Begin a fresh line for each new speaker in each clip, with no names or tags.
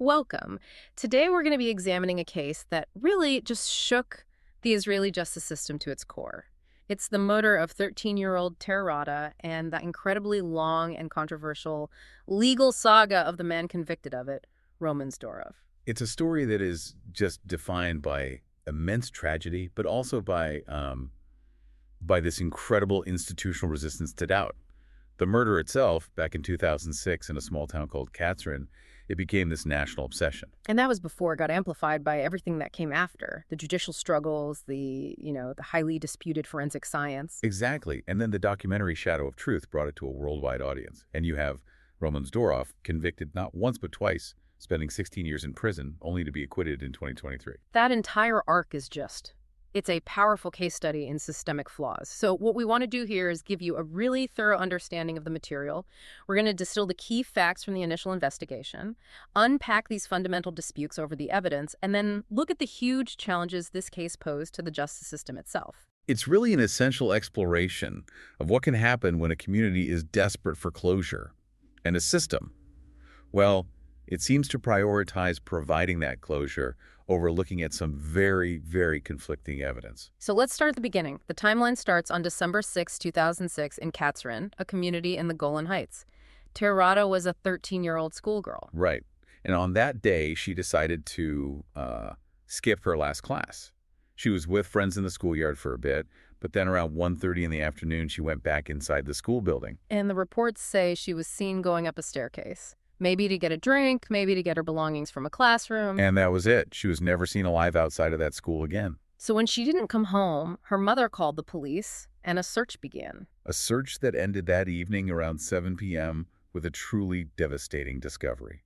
Welcome. Today we're going to be examining a case that really just shook the Israeli justice system to its core. It's the murder of 13-year-old Tair Rada and the incredibly long and controversial legal saga of the man convicted of it, Roman Zadorov.
It's a story that is just defined by immense tragedy, but also by this incredible institutional resistance to doubt. The murder itself, back in 2006 in a small town called Katrin, it became this national obsession.
And that was before it got amplified by everything that came after, the judicial struggles, the highly disputed forensic science.
Exactly. And then the documentary Shadow of Truth brought it to a worldwide audience. And you have Roman Zadorov convicted not once but twice, spending 16 years in prison, only to be acquitted in 2023.
That entire arc is it's a powerful case study in systemic flaws. So what we want to do here is give you a really thorough understanding of the material. We're going to distill the key facts from the initial investigation, unpack these fundamental disputes over the evidence, and then look at the huge challenges this case posed to the justice system itself.
It's really an essential exploration of what can happen when a community is desperate for closure. And a system, well, it seems to prioritize providing that closure over looking at some very, very conflicting evidence.
So let's start at the beginning. The timeline starts on December 6, 2006 in Katrin, a community in the Golan Heights. Tair Rada was a 13-year-old schoolgirl.
Right. And on that day, she decided to skip her last class. She was with friends in the schoolyard for a bit, but then around 1:30 in the afternoon, she went back inside the school building.
And the reports say she was seen going up a staircase. Maybe to get a drink, maybe to get her belongings from a classroom.
And that was it. She was never seen alive outside of that school again.
So when she didn't come home, her mother called the police, and a search began.
A search that ended that evening around 7 p.m. with a truly devastating discovery.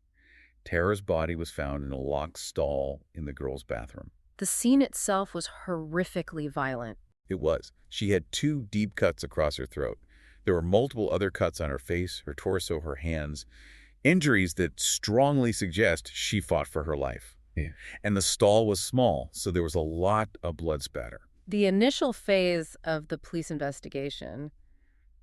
Tara's body was found in a locked stall in the girls' bathroom.
The scene itself was horrifically violent.
It was. She had 2 deep cuts across her throat. There were multiple other cuts on her face, her torso, her hands. Injuries that strongly suggest she fought for her life. Yeah. And the stall was small, so there was a lot of blood spatter.
The initial phase of the police investigation,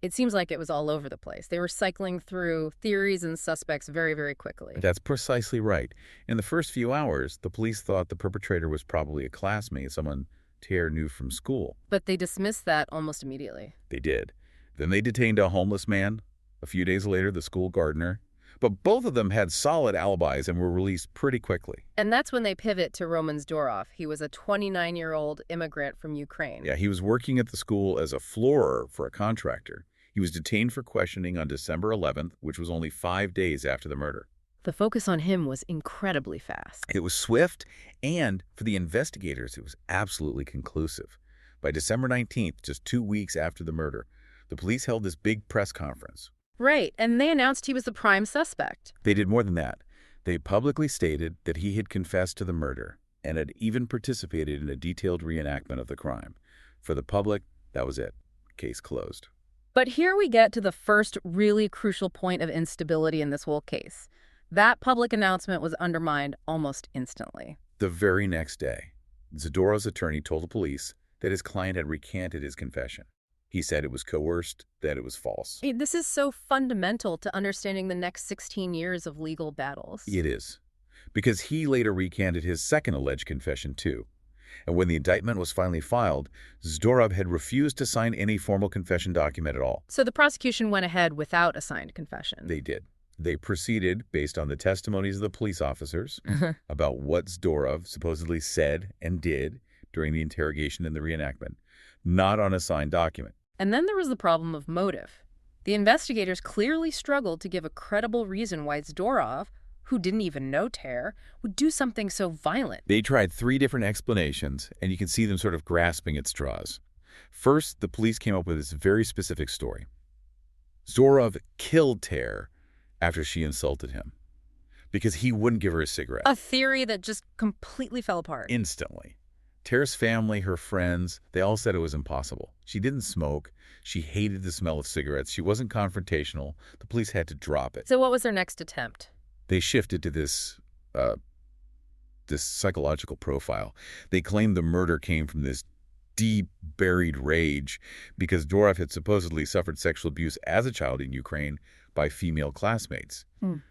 it seems like it was all over the place. They were cycling through theories and suspects very, very quickly.
That's precisely right. In the first few hours, the police thought the perpetrator was probably a classmate, someone Tair knew from school.
But they dismissed that almost immediately.
They did. Then they detained a homeless man. A few days later, the school gardener. But both of them had solid alibis and were released pretty quickly.
And that's when they pivot to Roman Zadorov. He was a 29-year-old immigrant from Ukraine.
Yeah, he was working at the school as a floorer for a contractor. He was detained for questioning on December 11th, which was only 5 days after the murder.
The focus on him was incredibly fast.
It was swift, and for the investigators, it was absolutely conclusive. By December 19th, just 2 weeks after the murder, the police held this big press conference.
Right, and they announced he was the prime suspect.
They did more than that. They publicly stated that he had confessed to the murder and had even participated in a detailed reenactment of the crime. For the public, that was it. Case closed.
But here we get to the first really crucial point of instability in this whole case. That public announcement was undermined almost instantly.
The very next day, Zadorov's attorney told the police that his client had recanted his confession. He said it was coerced, that it was false.
This is so fundamental to understanding the next 16 years of legal battles.
It is, because he later recanted his second alleged confession too. And when the indictment was finally filed, Zadorov had refused to sign any formal confession document at all.
So the prosecution went ahead without a signed confession.
They did. They proceeded based on the testimonies of the police officers about what Zadorov supposedly said and did during the interrogation and the reenactment, not on a signed document.
And then there was the problem of motive. The investigators clearly struggled to give a credible reason why Zadorov, who didn't even know Tair, would do something so violent.
They tried 3 different explanations, and you can see them sort of grasping at straws. First, the police came up with this very specific story. Zadorov killed Tair after she insulted him because he wouldn't give her a cigarette.
A theory that just completely fell apart.
Instantly. Tair's family, her friends, they all said it was impossible. She didn't smoke. She hated the smell of cigarettes. She wasn't confrontational. The police had to drop it.
So what was their next attempt?
They shifted to this psychological profile. They claimed the murder came from this deep, buried rage because Zadorov had supposedly suffered sexual abuse as a child in Ukraine by female classmates.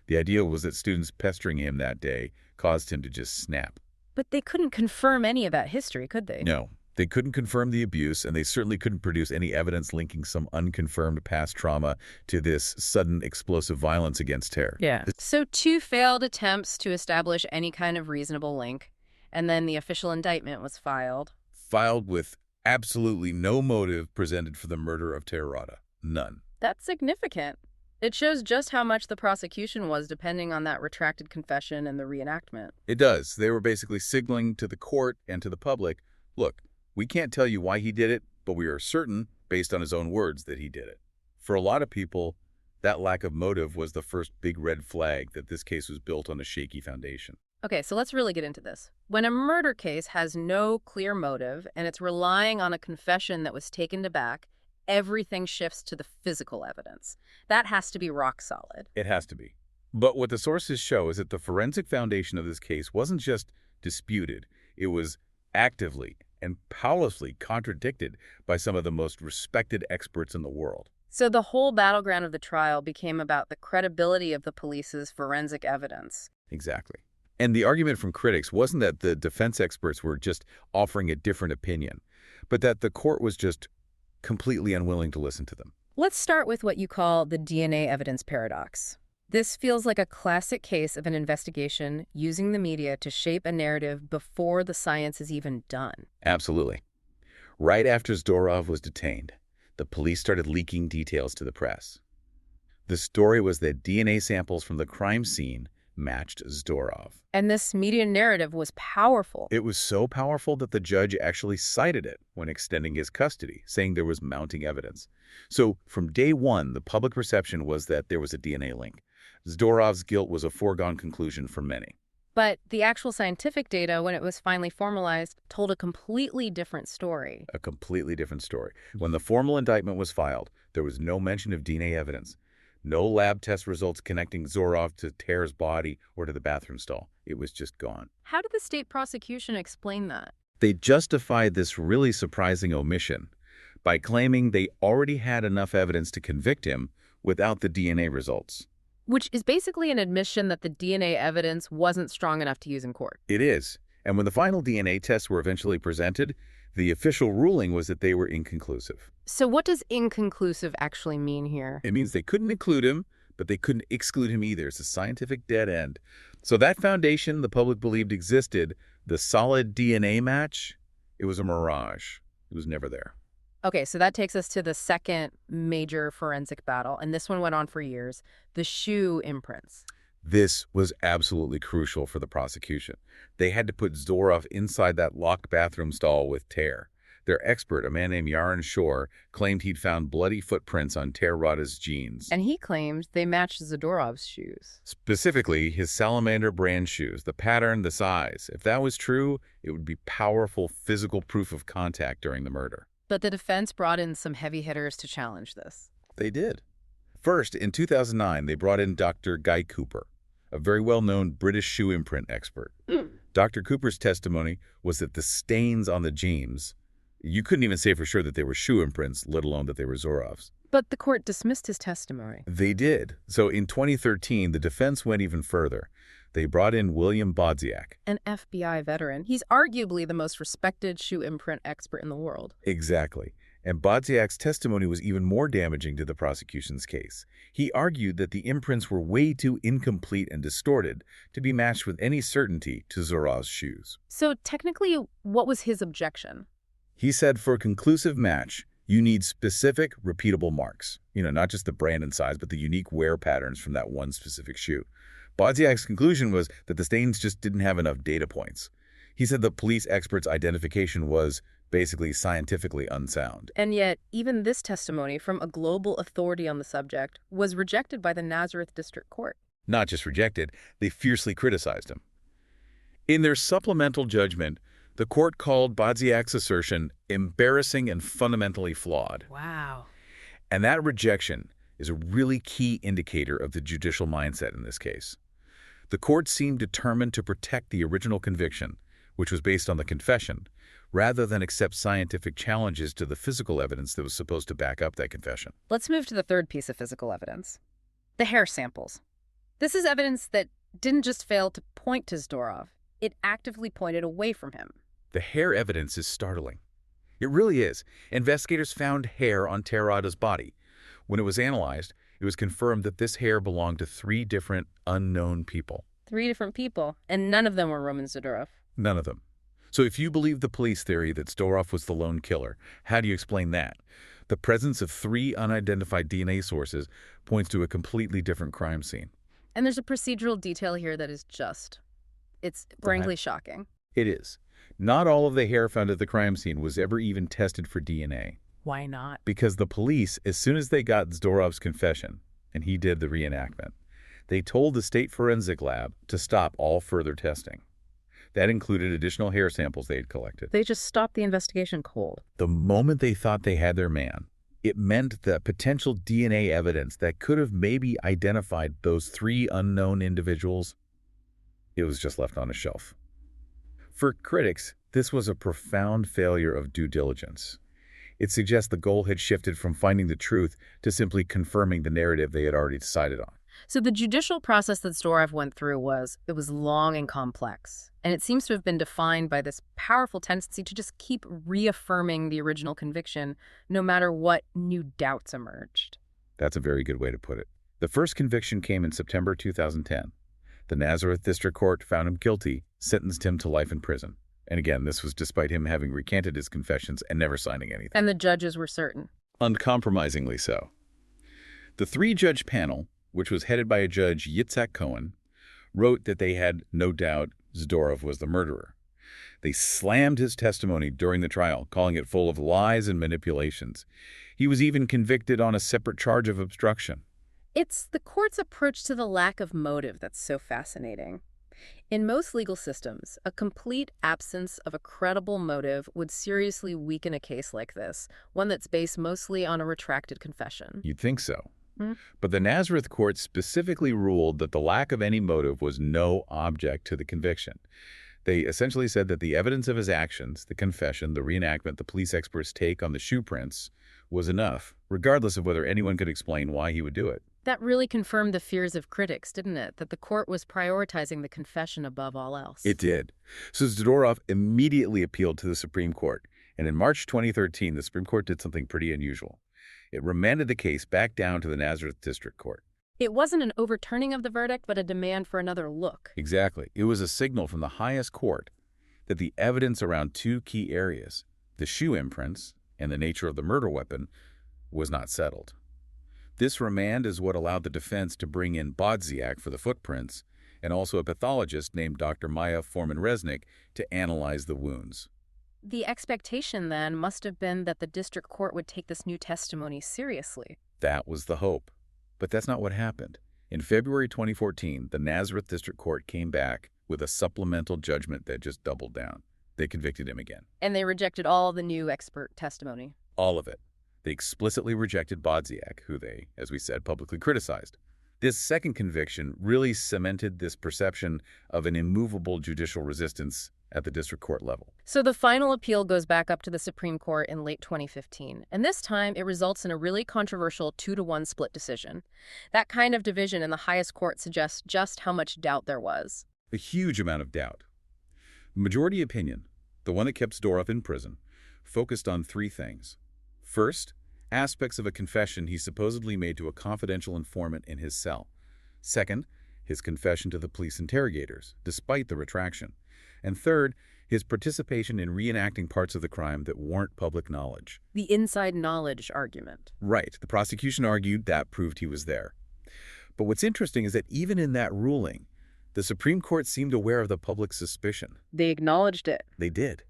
The idea was that students pestering him that day caused him to just snap.
But they couldn't confirm any of that history, could they?
No, they couldn't confirm the abuse, and they certainly couldn't produce any evidence linking some unconfirmed past trauma to this sudden explosive violence against Tair.
Yeah. So 2 failed attempts to establish any kind of reasonable link, and then the official indictment was filed.
Filed with absolutely no motive presented for the murder of Tair Rada. None.
That's significant. It shows just how much the prosecution was depending on that retracted confession and the reenactment.
It does. They were basically signaling to the court and to the public, look, we can't tell you why he did it, but we are certain, based on his own words, that he did it. For a lot of people, that lack of motive was the first big red flag that this case was built on a shaky foundation.
Okay, so let's really get into this. When a murder case has no clear motive and it's relying on a confession that was taken to back, everything shifts to the physical evidence. That has to be rock solid.
It has to be. But what the sources show is that the forensic foundation of this case wasn't just disputed. It was actively and powerfully contradicted by some of the most respected experts in the world.
So the whole battleground of the trial became about the credibility of the police's forensic evidence.
Exactly. And the argument from critics wasn't that the defense experts were just offering a different opinion, but that the court was just completely unwilling to listen to them.
Let's start with what you call the DNA evidence paradox. This feels like a classic case of an investigation using the media to shape a narrative before the science is even done.
Absolutely. Right after Zadorov was detained, the police started leaking details to the press. The story was that DNA samples from the crime scene matched Zadorov.
And this media narrative was powerful.
It was so powerful that the judge actually cited it when extending his custody, saying there was mounting evidence. So from day one, the public perception was that there was a DNA link. Zadorov's guilt was a foregone conclusion for many.
But the actual scientific data, when it was finally formalized, told a completely different story.
A completely different story. When the formal indictment was filed, there was no mention of DNA evidence. No lab test results connecting Zadorov to Tair's body or to the bathroom stall. It was just gone.
How did the state prosecution explain that?
They justified this really surprising omission by claiming they already had enough evidence to convict him without the DNA results.
Which is basically an admission that the DNA evidence wasn't strong enough to use in court.
It is. And when the final DNA tests were eventually presented, the official ruling was that they were inconclusive.
So what does inconclusive actually mean here?
It means they couldn't include him, but they couldn't exclude him either. It's a scientific dead end. So that foundation the public believed existed, the solid DNA match, it was a mirage. It was never there.
Okay, so that takes us to the second major forensic battle, and this one went on for years, the shoe imprints.
This was absolutely crucial for the prosecution. They had to put Zadorov inside that locked bathroom stall with Tair. Their expert, a man named Yaron Shor, claimed he'd found bloody footprints on Tair Rada's jeans.
And he claimed they matched Zadorov's shoes.
Specifically, his Salamander brand shoes, the pattern, the size. If that was true, it would be powerful physical proof of contact during the murder.
But the defense brought in some heavy hitters to challenge this.
They did. First, in 2009, they brought in Dr. Guy Cooper, a very well-known British shoe imprint expert. Dr. Cooper's testimony was that the stains on the jeans, you couldn't even say for sure that they were shoe imprints, let alone that they were Zadorov's.
But the court dismissed his testimony.
They did. So in 2013, the defense went even further. They brought in William Bodziak,
An FBI veteran. He's arguably the most respected shoe imprint expert in the world.
Exactly. And Bodziak's testimony was even more damaging to the prosecution's case. He argued that the imprints were way too incomplete and distorted to be matched with any certainty to Zadorov's shoes.
So technically, what was his objection?
He said for a conclusive match, you need specific, repeatable marks. Not just the brand and size, but the unique wear patterns from that one specific shoe. Bodziak's conclusion was that the stains just didn't have enough data points. He said the police expert's identification was basically scientifically unsound.
And yet, even this testimony from a global authority on the subject was rejected by the Nazareth District Court.
Not just rejected, they fiercely criticized him. In their supplemental judgment, the court called Bodziak's assertion embarrassing and fundamentally flawed.
Wow.
And that rejection is a really key indicator of the judicial mindset in this case. The court seemed determined to protect the original conviction, which was based on the confession, rather than accept scientific challenges to the physical evidence that was supposed to back up that confession.
Let's move to the third piece of physical evidence, the hair samples. This is evidence that didn't just fail to point to Zadorov, it actively pointed away from him.
The hair evidence is startling. It really is. Investigators found hair on Tair Rada's body. When it was analyzed, it was confirmed that this hair belonged to 3 different unknown people.
3 different people, and none of them were Roman Zadorov.
None of them. So if you believe the police theory that Zadorov was the lone killer, how do you explain that? The presence of 3 unidentified DNA sources points to a completely different crime scene.
And there's a procedural detail here that is it's frankly shocking.
It is. Not all of the hair found at the crime scene was ever even tested for DNA.
Why not?
Because the police, as soon as they got Zadorov's confession, and he did the reenactment, they told the state forensic lab to stop all further testing. That included additional hair samples they had collected.
They just stopped the investigation cold.
The moment they thought they had their man, it meant that potential DNA evidence that could have maybe identified those 3 unknown individuals, it was just left on a shelf. For critics, this was a profound failure of due diligence. It suggests the goal had shifted from finding the truth to simply confirming the narrative they had already decided on.
So the judicial process that Zadorov went through was long and complex, and it seems to have been defined by this powerful tendency to just keep reaffirming the original conviction no matter what new doubts emerged.
That's a very good way to put it. The first conviction came in September 2010. The Nazareth District Court found him guilty, sentenced him to life in prison. And again, this was despite him having recanted his confessions and never signing anything.
And the judges were certain.
Uncompromisingly so. The 3-judge panel, which was headed by a judge, Yitzhak Cohen, wrote that they had no doubt Zadorov was the murderer. They slammed his testimony during the trial, calling it full of lies and manipulations. He was even convicted on a separate charge of obstruction.
It's the court's approach to the lack of motive that's so fascinating. In most legal systems, a complete absence of a credible motive would seriously weaken a case like this, one that's based mostly on a retracted confession.
You'd think so. But the Nazareth court specifically ruled that the lack of any motive was no object to the conviction. They essentially said that the evidence of his actions, the confession, the reenactment, the police experts' take on the shoe prints, was enough, regardless of whether anyone could explain why he would do it.
That really confirmed the fears of critics, didn't it? That the court was prioritizing the confession above all else.
It did. So Zadorov immediately appealed to the Supreme Court. And in March 2013, the Supreme Court did something pretty unusual. It remanded the case back down to the Nazareth District Court.
It wasn't an overturning of the verdict, but a demand for another look.
Exactly. It was a signal from the highest court that the evidence around 2 key areas, the shoe imprints and the nature of the murder weapon, was not settled. This remand is what allowed the defense to bring in Bodziak for the footprints and also a pathologist named Dr. Maya Foreman-Resnick to analyze the wounds.
The expectation then must have been that the district court would take this new testimony seriously.
That was the hope. But that's not what happened. In February 2014, the Nazareth District Court came back with a supplemental judgment that just doubled down. They convicted him again.
And they rejected all the new expert testimony.
All of it. They explicitly rejected Bodziak, who they, as we said, publicly criticized. This second conviction really cemented this perception of an immovable judicial resistance at the district court level.
So the final appeal goes back up to the Supreme Court in late 2015, and this time it results in a really controversial 2-to-1 split decision. That kind of division in the highest court suggests just how much doubt there was.
A huge amount of doubt. The majority opinion, the one that kept Zadorov in prison, focused on 3 things. First, aspects of a confession he supposedly made to a confidential informant in his cell. Second, his confession to the police interrogators, despite the retraction. And third, his participation in reenacting parts of the crime that weren't public knowledge.
The inside knowledge argument.
Right. The prosecution argued that proved he was there. But what's interesting is that even in that ruling, the Supreme Court seemed aware of the public's suspicion.
They acknowledged it.
They did.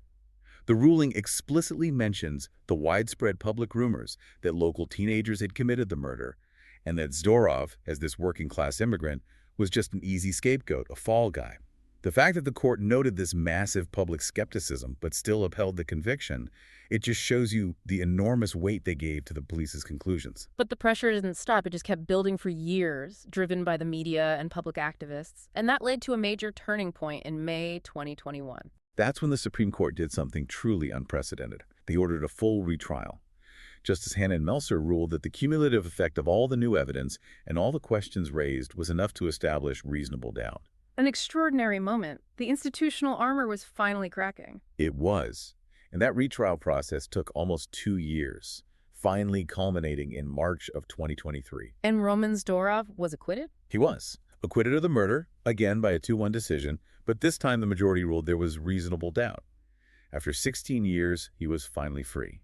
The ruling explicitly mentions the widespread public rumors that local teenagers had committed the murder and that Zadorov, as this working-class immigrant, was just an easy scapegoat, a fall guy. The fact that the court noted this massive public skepticism but still upheld the conviction, it just shows you the enormous weight they gave to the police's conclusions.
But the pressure didn't stop. It just kept building for years, driven by the media and public activists. And that led to a major turning point in May 2021.
That's when the Supreme Court did something truly unprecedented. They ordered a full retrial. Justice Hannan-Melzer ruled that the cumulative effect of all the new evidence and all the questions raised was enough to establish reasonable doubt.
An extraordinary moment. The institutional armor was finally cracking.
It was. And that retrial process took almost 2 years, finally culminating in March of 2023.
And Roman Zadorov was acquitted?
He was. Acquitted of the murder, again by a 2-1 decision, but this time the majority ruled there was reasonable doubt. After 16 years, he was finally free.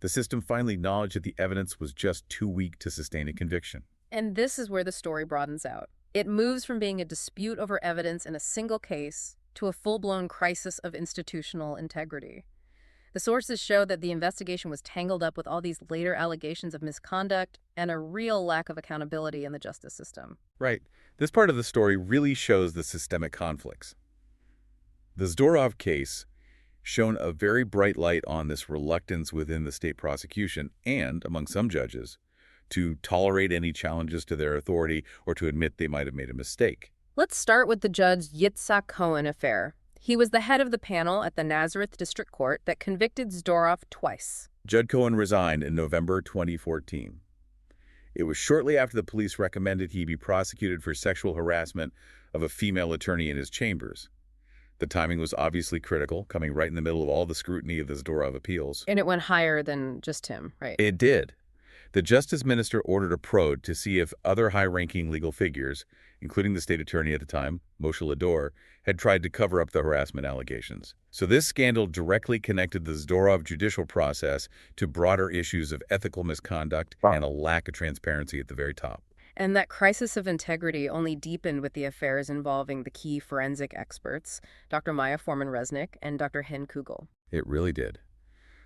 The system finally acknowledged that the evidence was just too weak to sustain a conviction.
And this is where the story broadens out. It moves from being a dispute over evidence in a single case to a full-blown crisis of institutional integrity. The sources show that the investigation was tangled up with all these later allegations of misconduct and a real lack of accountability in the justice system.
Right. This part of the story really shows the systemic conflicts. The Zadorov case shone a very bright light on this reluctance within the state prosecution and, among some judges, to tolerate any challenges to their authority or to admit they might have made a mistake.
Let's start with the Judge Yitzhak Cohen affair. He was the head of the panel at the Nazareth District Court that convicted Zadorov twice.
Judge Cohen resigned in November 2014. It was shortly after the police recommended he be prosecuted for sexual harassment of a female attorney in his chambers. The timing was obviously critical, coming right in the middle of all the scrutiny of the Zadorov appeals.
And it went higher than just him, right?
It did. The justice minister ordered a probe to see if other high-ranking legal figures, including the state attorney at the time, Moshe Lador, had tried to cover up the harassment allegations. So this scandal directly connected the Zadorov judicial process to broader issues of ethical misconduct and a lack of transparency at the very top.
And that crisis of integrity only deepened with the affairs involving the key forensic experts, Dr. Maya Foreman-Resnick and Dr. Hen Kugel.
It really did.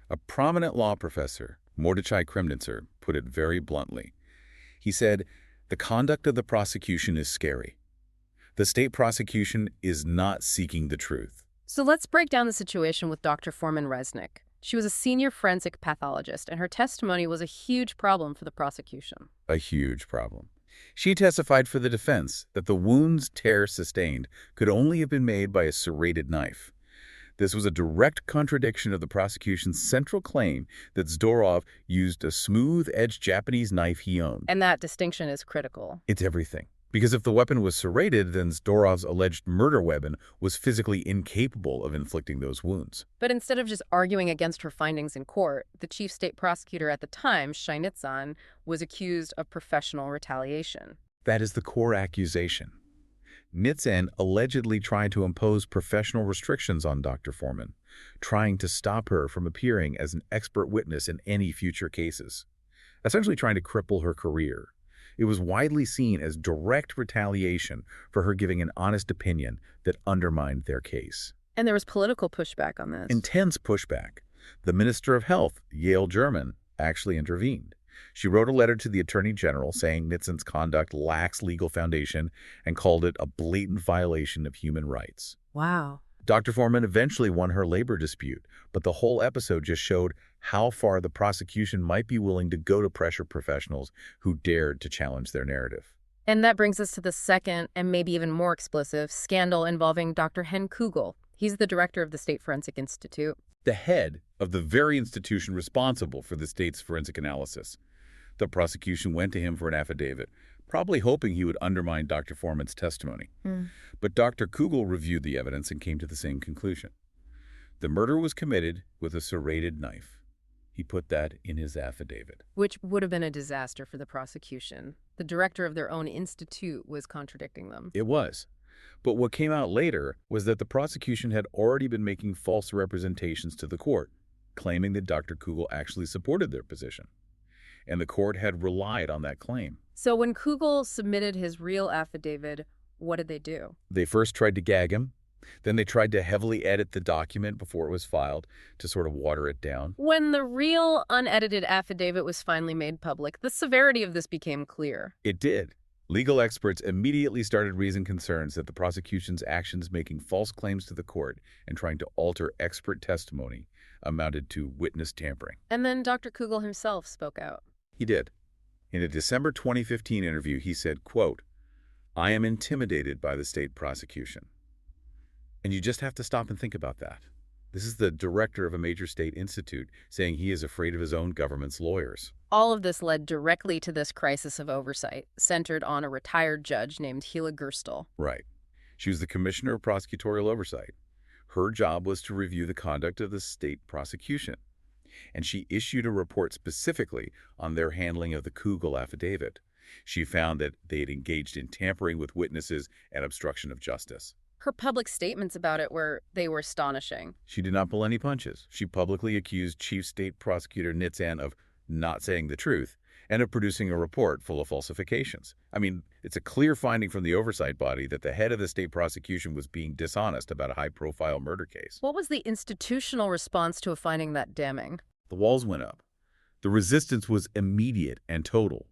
A prominent law professor, Mordechai Kremnitzer, put it very bluntly. He said, "The conduct of the prosecution is scary. The state prosecution is not seeking the truth."
So let's break down the situation with Dr. Foreman-Resnick. She was a senior forensic pathologist, and her testimony was a huge problem for the prosecution.
A huge problem. She testified for the defense that the wounds Tair sustained could only have been made by a serrated knife. This was a direct contradiction of the prosecution's central claim that Zadorov used a smooth-edged Japanese knife he owned.
And that distinction is critical.
It's everything. Because if the weapon was serrated, then Zadorov's alleged murder weapon was physically incapable of inflicting those wounds.
But instead of just arguing against her findings in court, the chief state prosecutor at the time, Shai Nitzan, was accused of professional retaliation.
That is the core accusation. Nitzan allegedly tried to impose professional restrictions on Dr. Foreman, trying to stop her from appearing as an expert witness in any future cases, essentially trying to cripple her career. It was widely seen as direct retaliation for her giving an honest opinion that undermined their case.
And there was political pushback on this.
Intense pushback. The Minister of Health, Yael German, actually intervened. She wrote a letter to the Attorney General saying Nitzan's conduct lacks legal foundation and called it a blatant violation of human rights.
Wow.
Dr. Foreman eventually won her labor dispute, but the whole episode just showed how far the prosecution might be willing to go to pressure professionals who dared to challenge their narrative.
And that brings us to the second, and maybe even more explosive, scandal involving Dr. Hen Kugel. He's the director of the State Forensic Institute.
The head of the very institution responsible for the state's forensic analysis. The prosecution went to him for an affidavit, probably hoping he would undermine Dr. Foreman's testimony. But Dr. Kugel reviewed the evidence and came to the same conclusion. The murder was committed with a serrated knife. He put that in his affidavit.
Which would have been a disaster for the prosecution. The director of their own institute was contradicting them.
It was. But what came out later was that the prosecution had already been making false representations to the court, claiming that Dr. Kugel actually supported their position. And the court had relied on that claim.
So when Kugel submitted his real affidavit, what did they do?
They first tried to gag him. Then they tried to heavily edit the document before it was filed to sort of water it down.
When the real unedited affidavit was finally made public, the severity of this became clear.
It did. Legal experts immediately started raising concerns that the prosecution's actions making false claims to the court and trying to alter expert testimony amounted to witness tampering.
And then Dr. Kugel himself spoke out.
He did. In a December 2015 interview, he said, quote, "I am intimidated by the state prosecution." And you just have to stop and think about that. This is the director of a major state institute saying he is afraid of his own government's lawyers.
All of this led directly to this crisis of oversight, centered on a retired judge named Hila Gerstle.
Right. She was the commissioner of prosecutorial oversight. Her job was to review the conduct of the state prosecution. And she issued a report specifically on their handling of the Kugel affidavit. She found that they had engaged in tampering with witnesses and obstruction of justice.
Her public statements about it were astonishing.
She did not pull any punches. She publicly accused Chief State Prosecutor Nitzan of not saying the truth and of producing a report full of falsifications. I mean, it's a clear finding from the oversight body that the head of the state prosecution was being dishonest about a high-profile murder case.
What was the institutional response to a finding that damning?
The walls went up. The resistance was immediate and total.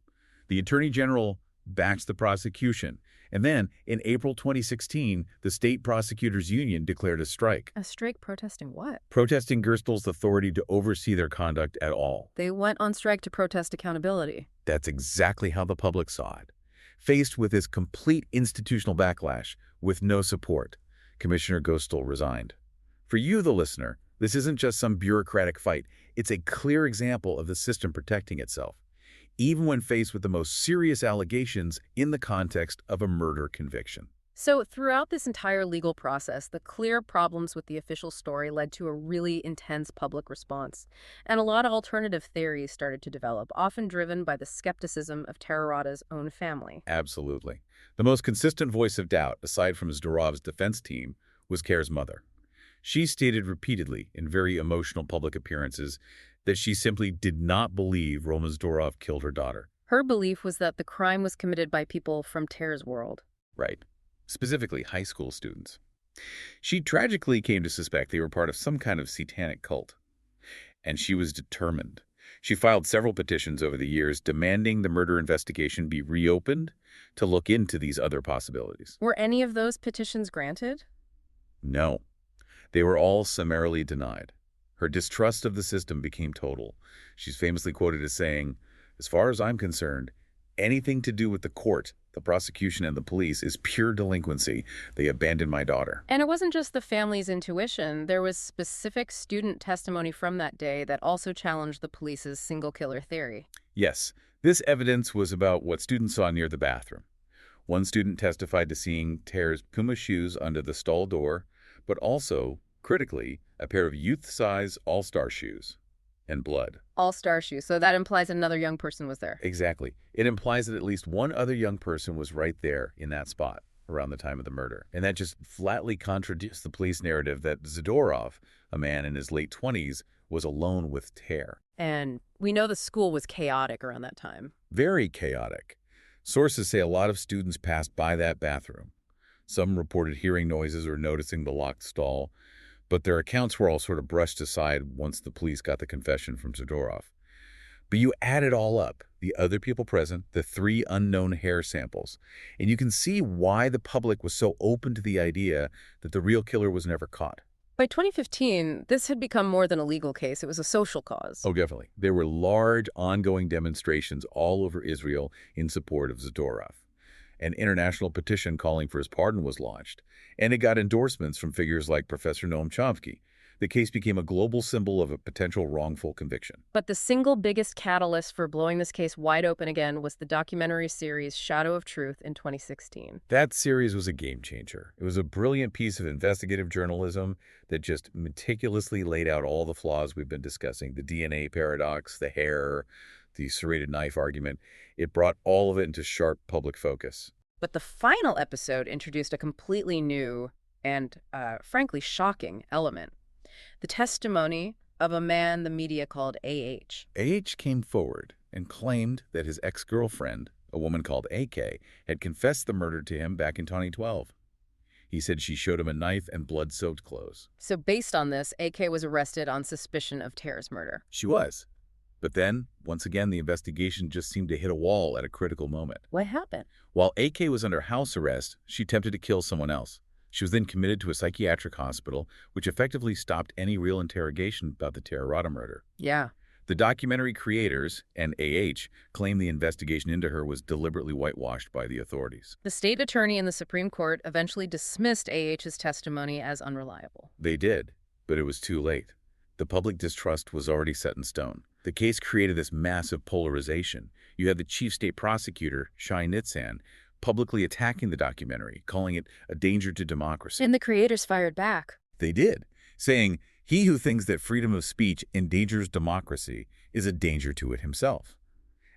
The Attorney General backed the prosecution. And then, in April 2016, the State Prosecutors Union declared a strike.
A strike protesting what?
Protesting Gerstle's authority to oversee their conduct at all.
They went on strike to protest accountability.
That's exactly how the public saw it. Faced with this complete institutional backlash, with no support, Commissioner Gerstle resigned. For you, the listener, this isn't just some bureaucratic fight. It's a clear example of the system protecting itself, even when faced with the most serious allegations in the context of a murder conviction.
So throughout this entire legal process, the clear problems with the official story led to a really intense public response. And a lot of alternative theories started to develop, often driven by the skepticism of Tair Rada's own family.
Absolutely. The most consistent voice of doubt, aside from Zadorov's defense team, was Tair's mother. She stated repeatedly in very emotional public appearances that she simply did not believe Roman Zadorov killed her daughter.
Her belief was that the crime was committed by people from Tair's world.
Right. Specifically, high school students. She tragically came to suspect they were part of some kind of satanic cult. And she was determined. She filed several petitions over the years demanding the murder investigation be reopened to look into these other possibilities.
Were any of those petitions granted?
No. They were all summarily denied. Her distrust of the system became total. She's famously quoted as saying, "As far as I'm concerned, anything to do with the court, the prosecution, and the police is pure delinquency. They abandoned my daughter."
And it wasn't just the family's intuition. There was specific student testimony from that day that also challenged the police's single killer theory.
Yes, this evidence was about what students saw near the bathroom. One student testified to seeing Tair's Puma shoes under the stall door, but also, critically, a pair of youth-size all-star shoes and blood.
All-star shoes. So that implies another young person was there.
Exactly. It implies that at least one other young person was right there in that spot around the time of the murder. And that just flatly contradicts the police narrative that Zadorov, a man in his late 20s, was alone with Tair.
And we know the school was chaotic around that time.
Very chaotic. Sources say a lot of students passed by that bathroom. Some reported hearing noises or noticing the locked stall, but their accounts were all sort of brushed aside once the police got the confession from Zadorov. But you add it all up, the other people present, the 3 unknown hair samples, and you can see why the public was so open to the idea that the real killer was never caught.
By 2015, this had become more than a legal case. It was a social cause.
Oh, definitely. There were large, ongoing demonstrations all over Israel in support of Zadorov. An international petition calling for his pardon was launched, and it got endorsements from figures like Professor Noam Chomsky. The case became a global symbol of a potential wrongful conviction.
But the single biggest catalyst for blowing this case wide open again was the documentary series Shadow of Truth in 2016.
That series was a game changer. It was a brilliant piece of investigative journalism that just meticulously laid out all the flaws we've been discussing, the DNA paradox, the hair, the serrated knife argument. It brought all of it into sharp public focus.
But the final episode introduced a completely new and, frankly, shocking element. The testimony of a man the media called A.H.
A.H. came forward and claimed that his ex-girlfriend, a woman called A.K., had confessed the murder to him back in 2012. He said she showed him a knife and blood-soaked clothes.
So based on this, A.K. was arrested on suspicion of Tair's murder.
She was. But then, once again, the investigation just seemed to hit a wall at a critical moment.
What happened?
While A.K. was under house arrest, she attempted to kill someone else. She was then committed to a psychiatric hospital, which effectively stopped any real interrogation about the Tair Rada murder.
Yeah.
The documentary creators and AH claim the investigation into her was deliberately whitewashed by the authorities.
The state attorney in the Supreme Court eventually dismissed AH's testimony as unreliable.
They did, but it was too late. The public distrust was already set in stone. The case created this massive polarization. You had the chief state prosecutor, Shai Nitzan, publicly attacking the documentary, calling it a danger to democracy.
And the creators fired back.
They did, saying, "He who thinks that freedom of speech endangers democracy is a danger to it himself."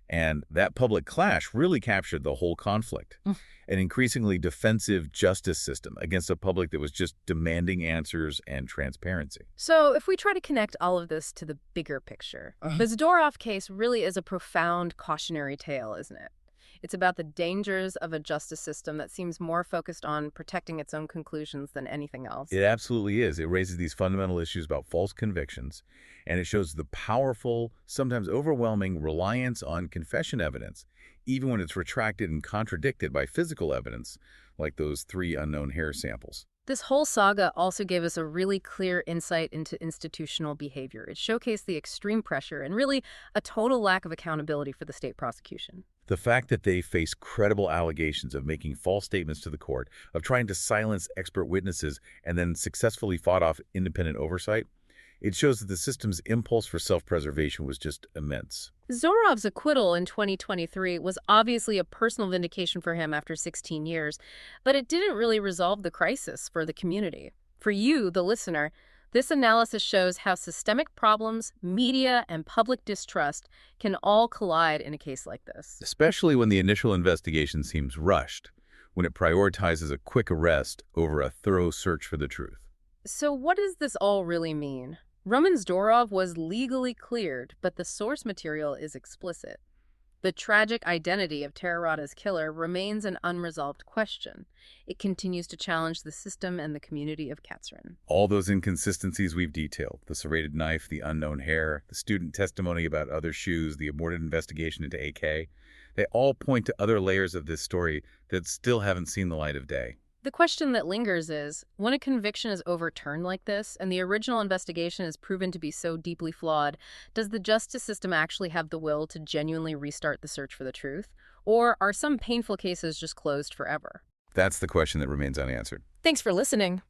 And that public clash really captured the whole conflict. An increasingly defensive justice system against a public that was just demanding answers and transparency.
So if we try to connect all of this to the bigger picture, the Zadorov case really is a profound cautionary tale, isn't it? It's about the dangers of a justice system that seems more focused on protecting its own conclusions than anything else.
It absolutely is. It raises these fundamental issues about false convictions, and it shows the powerful, sometimes overwhelming reliance on confession evidence, even when it's retracted and contradicted by physical evidence, like those 3 unknown hair samples.
This whole saga also gave us a really clear insight into institutional behavior. It showcased the extreme pressure and really a total lack of accountability for the state prosecution.
The fact that they face credible allegations of making false statements to the court, of trying to silence expert witnesses, and then successfully fought off independent oversight, it shows that the system's impulse for self-preservation was just immense.
Zadorov's acquittal in 2023 was obviously a personal vindication for him after 16 years, but it didn't really resolve the crisis for the community. For you, the listener, this analysis shows how systemic problems, media, and public distrust can all collide in a case like this.
Especially when the initial investigation seems rushed, when it prioritizes a quick arrest over a thorough search for the truth.
So what does this all really mean? Roman Zadorov was legally cleared, but the source material is explicit. The tragic identity of Tair Rada's killer remains an unresolved question. It continues to challenge the system and the community of Katsarin.
All those inconsistencies we've detailed, the serrated knife, the unknown hair, the student testimony about other shoes, the aborted investigation into AK, they all point to other layers of this story that still haven't seen the light of day.
The question that lingers is, when a conviction is overturned like this, and the original investigation is proven to be so deeply flawed, does the justice system actually have the will to genuinely restart the search for the truth? Or are some painful cases just closed forever?
That's the question that remains unanswered.
Thanks for listening.